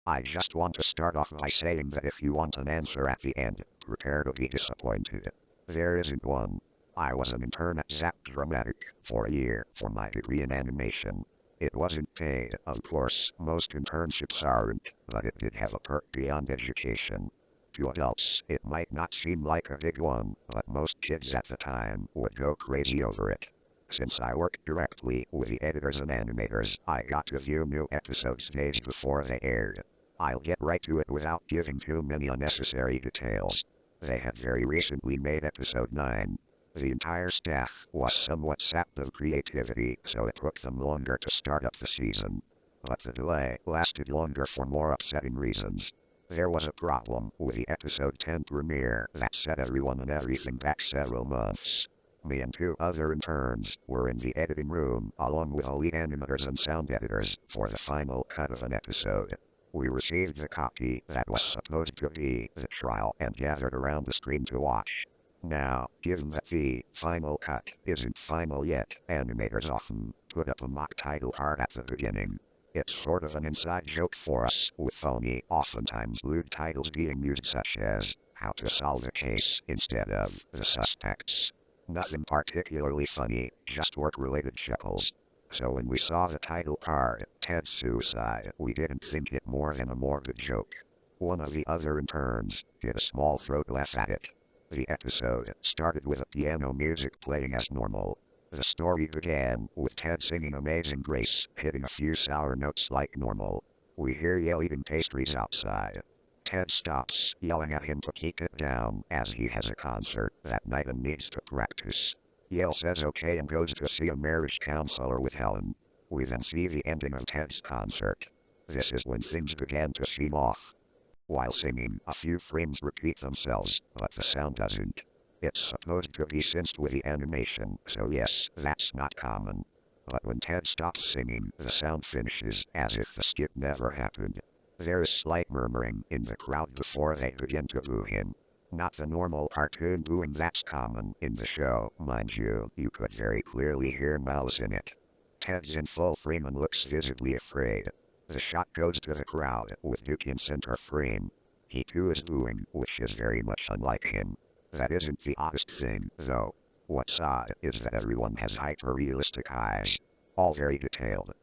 I just want to start off by saying that if you want an answer at the end, prepare to be disappointed. There isn't one. I was an intern at Zap Dramatic for a year for my degree in animation. It wasn't paid, of course, most internships aren't, but it did have a perk beyond education. To adults, it might not seem like a big one, but most kids at the time would go crazy over it. Since I worked directly with the editors and animators, I got to view new episodes days before they aired. I'll get right to it without giving too many unnecessary details. They had very recently made episode 9. The entire staff was somewhat sapped of creativity, so it took them longer to start up the season. But the delay lasted longer for more upsetting reasons. There was a problem with the episode 10 premiere that set everyone and everything back several months. Me and 2 other interns were in the editing room along with the lead animators and sound editors for the final cut of an episode. We received the copy that was supposed to be the trial and gathered around the screen to watch. Now, given that the final cut isn't final yet, animators often put up a mock title card at the beginning. It's sort of an inside joke for us, with phony, oftentimes lewd titles being used such as, How to Solve a Case instead of The Suspects. Nothing particularly funny, just work-related chuckles. So when we saw the title card, Ted's Suicide, we didn't think it more than a morbid joke. One of the other interns did a small throat laugh at it. The episode started with a piano music playing as normal. The story began with Ted singing Amazing Grace, hitting a few sour notes like normal. We hear Yale eating pastries outside. Ted stops, yelling at him to keep it down, as he has a concert that night and needs to practice. Yale says okay and goes to see a marriage counselor with Helen. We then see the ending of Ted's concert. This is when things began to seem off. While singing, a few frames repeat themselves, but the sound doesn't. It's supposed to be synced with the animation, so yes, that's not common. But when Ted stops singing, the sound finishes as if the skit never happened. There is slight murmuring in the crowd before they begin to boo him. Not the normal cartoon booing that's common in the show, mind you, you could very clearly hear malice in it. Ted's in full frame and looks visibly afraid. The shot goes to the crowd, with Duke in center frame. He too is booing, which is very much unlike him. That isn't the oddest thing, though. What's odd is that everyone has hyper-realistic eyes. All very detailed.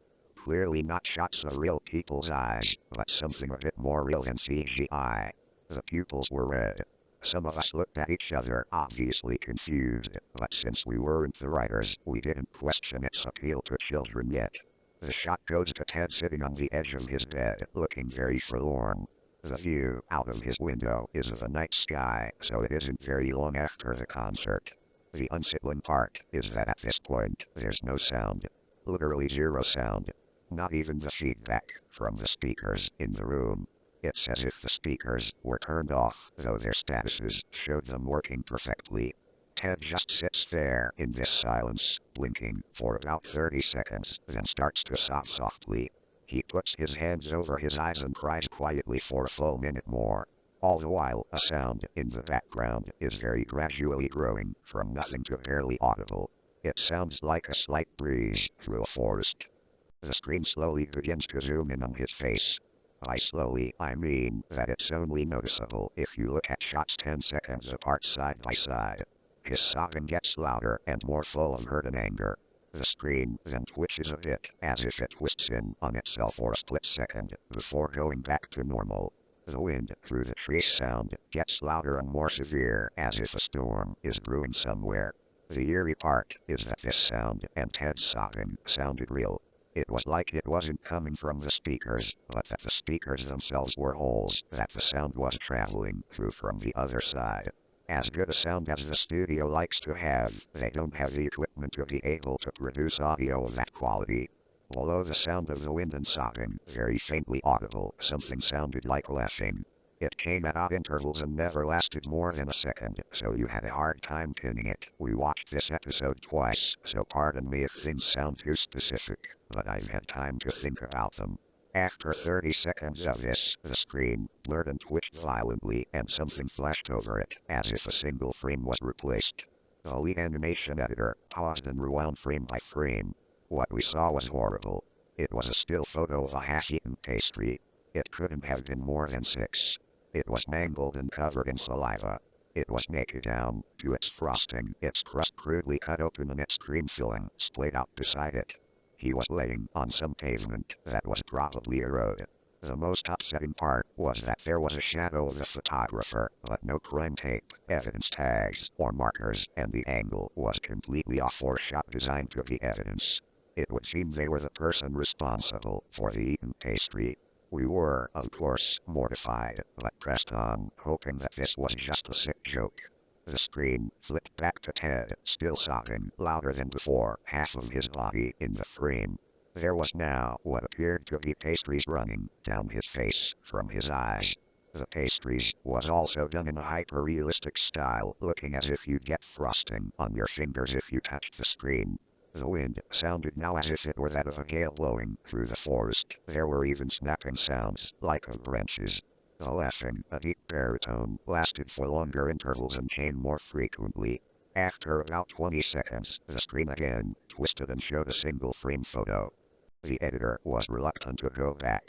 Clearly not shots of real people's eyes, but something a bit more real than CGI. The pupils were red. Some of us looked at each other, obviously confused, but since we weren't the writers, we didn't question its appeal to children yet. The shot goes to Ted sitting on the edge of his bed, looking very forlorn. The view out of his window is of a night sky, so it isn't very long after the concert. The unsettling part is that at this point, there's no sound. Literally zero sound. Not even the feedback from the speakers in the room. It's as if the speakers were turned off, though their statuses showed them working perfectly. Ted just sits there in this silence, blinking for about 30 seconds, then starts to sob softly. He puts his hands over his eyes and cries quietly for a full minute more. All the while, a sound in the background is very gradually growing from nothing to barely audible. It sounds like a slight breeze through a forest. The screen slowly begins to zoom in on his face. By slowly, I mean that it's only noticeable if you look at shots 10 seconds apart side by side. His sobbing gets louder and more full of hurt and anger. The screen then twitches a bit, as if it twists in on itself for a split second, before going back to normal. The wind through the trees sound gets louder and more severe, as if a storm is brewing somewhere. The eerie part is that this sound and Ted's sobbing sounded real. It was like it wasn't coming from the speakers, but that the speakers themselves were holes that the sound was traveling through from the other side. As good a sound as the studio likes to have, they don't have the equipment to be able to produce audio of that quality. Below the sound of the wind and sobbing, very faintly audible, something sounded like laughing. It came at odd intervals and never lasted more than a second, so you had a hard time pinning it. We watched this episode twice, so pardon me if things sound too specific, but I've had time to think about them. After 30 seconds of this, the screen blurred and twitched violently, and something flashed over it, as if a single frame was replaced. The lead animation editor paused and rewound frame by frame. What we saw was horrible. It was a still photo of a half-eaten pastry. It couldn't have been more than 6. It was mangled and covered in saliva. It was naked down to its frosting, its crust crudely cut open and its cream filling splayed out beside it. He was laying on some pavement that was probably a road. The most upsetting part was that there was a shadow of the photographer, but no crime tape, evidence tags, or markers, and the angle was completely off or shot designed to be evidence. It would seem they were the person responsible for the eaten pastry. We were, of course, mortified, but pressed on, hoping that this was just a sick joke. The screen flipped back to Ted, still sobbing, louder than before, half of his body in the frame. There was now what appeared to be pastries running down his face from his eyes. The pastries was also done in a hyper-realistic style, looking as if you'd get frosting on your fingers if you touched the screen. The wind sounded now as if it were that of a gale blowing through the forest. There were even snapping sounds, like of branches. The laughing, a deep baritone, lasted for longer intervals and came more frequently. After about 20 seconds, the screen again twisted and showed a single frame photo. The editor was reluctant to go back.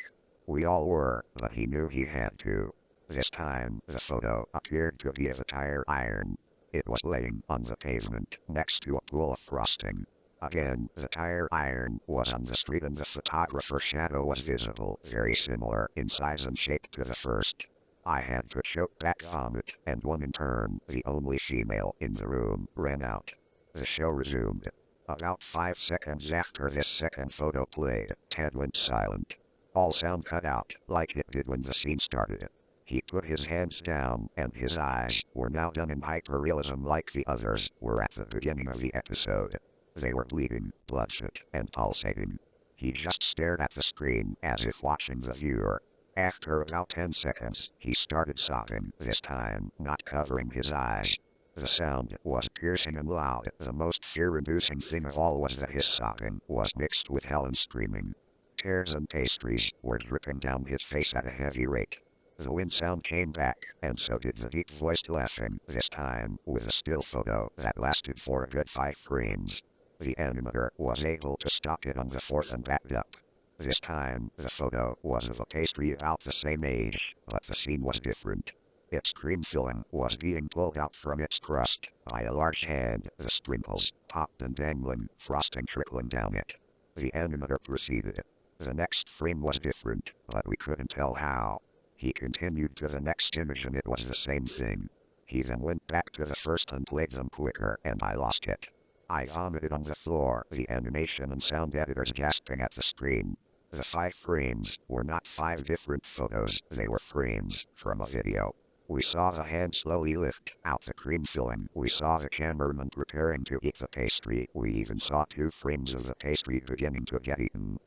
We all were, but he knew he had to. This time, the photo appeared to be of a tire iron. It was laying on the pavement, next to a pool of frosting. Again, the tire iron was on the street and the photographer's shadow was visible, very similar in size and shape to the first. I had to choke back vomit, and one in turn, the only female in the room, ran out. The show resumed. About 5 seconds after this second photo played, Ted went silent. All sound cut out, like it did when the scene started. He put his hands down, and his eyes were now done in hyperrealism like the others were at the beginning of the episode. They were bleeding, bloodshot, and pulsating. He just stared at the screen as if watching the viewer. After about 10 seconds, he started sobbing, this time not covering his eyes. The sound was piercing and loud. The most fear-inducing thing of all was that his sobbing was mixed with hell and screaming. Tears and pastries were dripping down his face at a heavy rate. The wind sound came back, and so did the deep-voiced laughing, this time with a still photo that lasted for a good 5 frames. The animator was able to stop it on the 4th and backed up. This time, the photo was of a pastry about the same age, but the scene was different. Its cream filling was being pulled out from its crust by a large hand, the sprinkles popped and dangling, frosting trickling down it. The animator proceeded. The next frame was different, but we couldn't tell how. He continued to the next image and it was the same thing. He then went back to the first and played them quicker, and I lost it. I vomited on the floor, the animation and sound editors gasping at the screen. The 5 frames were not 5 different photos, they were frames from a video. We saw the hand slowly lift out the cream filling. We saw the cameraman preparing to eat the pastry. We even saw 2 frames of the pastry beginning to get eaten.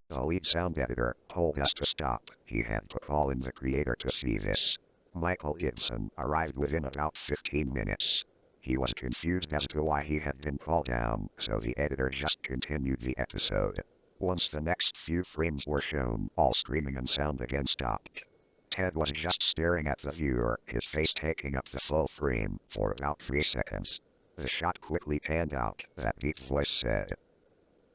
The lead sound editor told us to stop. He had to call in the creator to see this. Michael Gibson arrived within about 15 minutes. He was confused as to why he had been called down, so the editor just continued the episode. Once the next few frames were shown, all screaming and sound again stopped. Ted was just staring at the viewer, his face taking up the full frame for about 3 seconds. The shot quickly panned out. That deep voice said,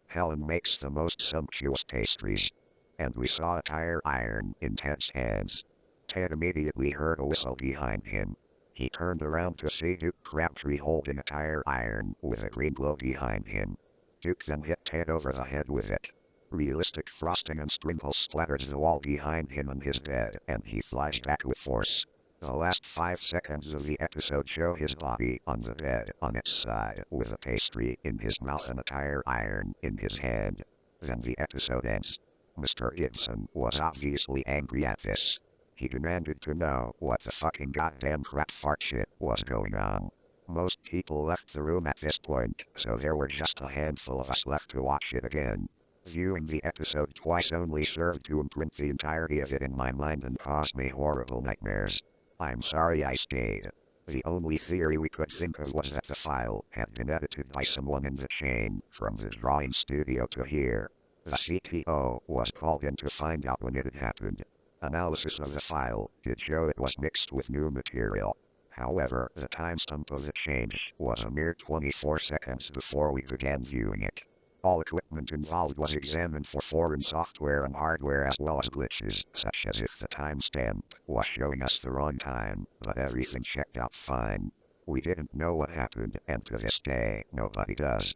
"Helen makes the most sumptuous pastries." And we saw a tire iron in Ted's hands. Ted immediately heard a whistle behind him. He turned around to see Duke Crabtree holding a tire iron with a green glow behind him. Duke then hit Ted over the head with it. Realistic frosting and sprinkles splattered the wall behind him and his bed, and he flies back with force. The last 5 seconds of the episode show his body on the bed on its side, with a pastry in his mouth and a tire iron in his hand. Then the episode ends. Mr. Gibson was obviously angry at this. He demanded to know what the fucking goddamn crap fart shit was going on. Most people left the room at this point, so there were just a handful of us left to watch it again. Viewing the episode twice only served to imprint the entirety of it in my mind and caused me horrible nightmares. I'm sorry I stayed. The only theory we could think of was that the file had been edited by someone in the chain, from the drawing studio to here. The CTO was called in to find out when it had happened. Analysis of the file did show it was mixed with new material. However, the timestamp of the change was a mere 24 seconds before we began viewing it. All equipment involved was examined for foreign software and hardware as well as glitches, such as if the timestamp was showing us the wrong time, but everything checked out fine. We didn't know what happened, and to this day, nobody does.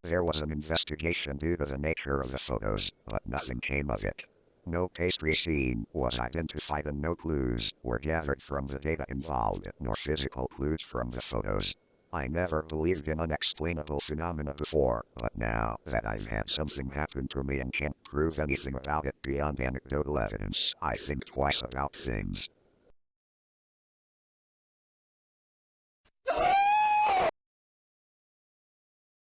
There was an investigation due to the nature of the photos, but nothing came of it. No pastry scene was identified and no clues were gathered from the data involved, nor physical clues from the photos. I never believed in unexplainable phenomena before, but now that I've had something happen to me and can't prove anything about it beyond anecdotal evidence, I think twice about things.